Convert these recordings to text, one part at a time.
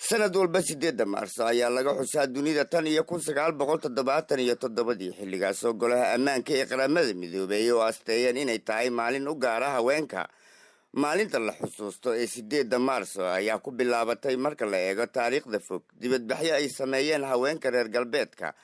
sanad walba 8 Maarso ayaa laga xusaa dunida tan iyo 1977 xilligaas oo golaha ammaanka ee qaramada midoobay oo asteeyeen inay tahay maalin u gaar ah haweenka. maalinta la xusuusto ee 8 Maarso ayaa ku bilaabatay marka la eego taariikhda fog dibadbaxyo ay sameeyeen haweenka reer galbeedka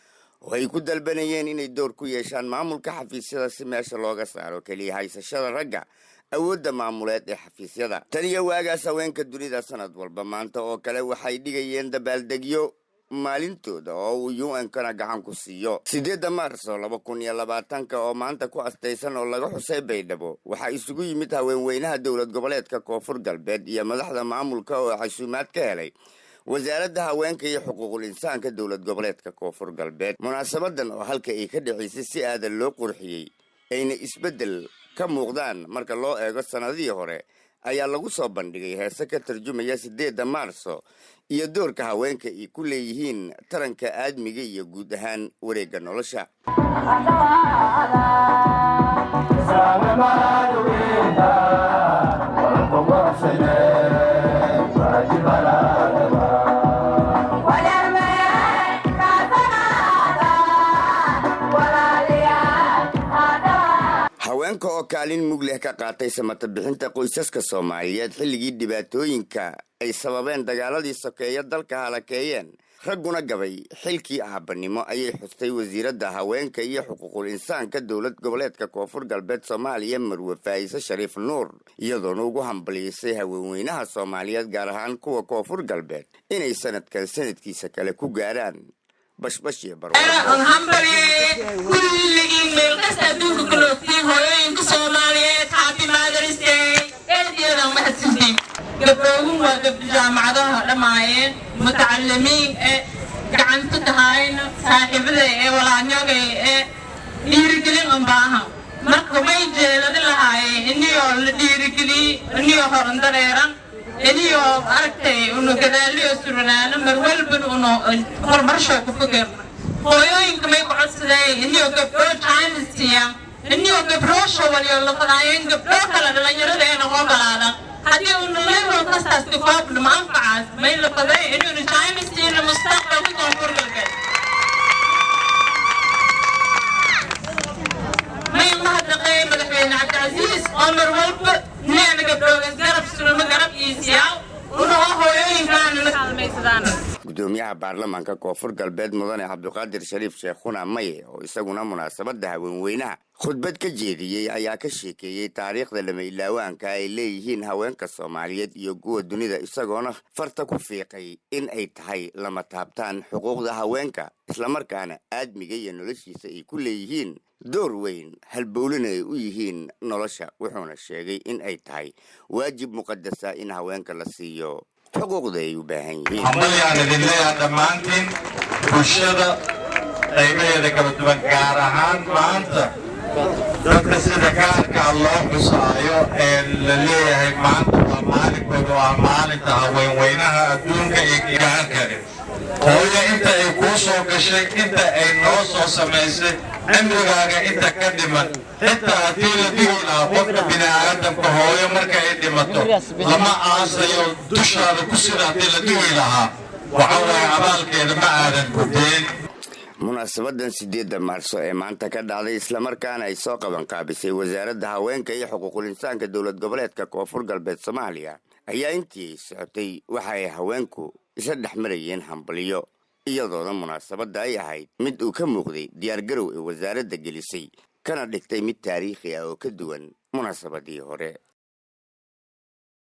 oo ay ku dalbanayeen inay door ku yeeshaan maamulka xafiisyada si meesha looga saaro kaliya haysashada ragga awoodda maamuleed ee xafiisyada. tan iyo waagaas haweenka dunida sanad walba maanta oo kale waxay dhigayeen dabaaldegyo maalintooda oo uu UN-kana gacan ku siiyo. 8 Maarso 2020 oo maanta ku astaysan oo laga xusay Baydhabo waxaa isugu yimid haweenweynaha dowlad goboleedka Koonfur Galbeed iyo madaxda maamulka oo casuumaad ka helay wasaaradda haweenka iyo xuquuqul insaanka dowlad goboleedka Koonfur Galbeed. munaasabadan oo halka ay ka dhaxaysay si aadan loo qurxiyay ayna isbedel ka muuqdaan marka loo eego sanadihii hore ayaa lagu soo bandhigay heese ka tarjumaya 8 Maarso iyo doorka haweenka ay ku leeyihiin taranka aadmiga iyo guud ahaan wareegga nolosha. haweenka oo kaalin mug leh ka qaatay samata bixinta qoysaska Soomaaliyeed xilligii dhibaatooyinka ay sababeen dagaaladii sokeeye dalka halakeeyeen ragguna gabay xilkii aabanimo ayay xustay wasiiradda haweenka iyo xuquuqul insaanka dowlad goboleedka Koonfur Galbeed Soomaaliya Marwe Faaiise Shariif Nuur iyadoona ugu hambalyeysay haweenweynaha Soomaaliyeed gaar ahaan kuwa Koonfur Galbeed inay sanadkan sanadkiisa kale ku gaaraan bashbash iyo barwaaqo. gabdhuhu waa gabdho jaamacadaha dhammaayeen mutacalimiin gacanta tahayna saaxiibada walaanyoga dhiirigelin un baahan marka way jeelada lahaayeen iniyoo la dhiirigeliye iniyoo horan dareeran iniyoo aragtay unu gadaaliyo suranaano mar walban unu horumarshow ku fogeerna hooyooyinka may ku codsadeen iniyoo gabdhoo jaanisiya iniyoo gabdhoo shawaliyo laqanaayeen gabdhoo kala dhalinyaradeenna oo balaadan haddii uu level kastaas ka koobno manfacaas may la qaday inuu jaanisiina mustaqbalka Koonfur Galbeed may mahadnaqay madaxweyne Cabdicasiis Omar walba neena gabdhoogaas garab sulma garab iisiyaa unoo hooyooyinkaana la kaalmaysadaan. gudoomiyaha baarlamaanka Koonfur Galbeed mudane Cabdiqaadir Shariif Sheekhuna Maye oo isaguna munaasabada haweenweynaha khudbad ka jeediyay ayaa ka sheekeeyay taariikhda lama ilaawaanka ay leeyihiin haweenka Soomaaliyeed iyo kuwa dunida isagoona farta ku fiiqay in ay tahay lama taabtaan xuquuqda haweenka isla markaana aadmiga iyo noloshiisa ay ku leeyihiin door weyn halbowlina ay u yihiin nolosha wuxuuna sheegay in ay tahay waajib muqadas ah in haweenka la siiyo xuquuqda ay u baahan yihiin. waxaan idin leeyahay dhammaantiin bulshada qaybaheeda kala duwan gaar ahaan maanta dadka sida gaarka loo xusaayo ee la leeyahay maanta waa maalinkooda waa maalinta haweenweynaha adduunka ee gaarkale hooyo inta ay kuu soo gashay inta ay noo soo samaysay cimrigaaga inta ka dhiman xitaa haddii la dhihi lahaa qofka bini'aadamka hooyo marka ay dhimato lama aasayo dushaada ku sida haddii la dhihi lahaa waxa waaye abaalkeeda ma aadan gudeen. munaasabadan 8 Maarso ee maanta ka dhacday isla markaana ay soo qaban qaabisay wasaaradda haweenka iyo xuquuqul insaanka dowlad goboleedka Koonfur Galbeed Soomaaliya ayaa intii socotay waxa ay haweenku isa dhexmarayeen hambalyo iyadoona munaasabada ay ahayd mid uu ka muuqday diyaargarow ee wasaaradda gelisay kana dhigtay mid taariikhi ah oo ka duwan munaasabadii hore.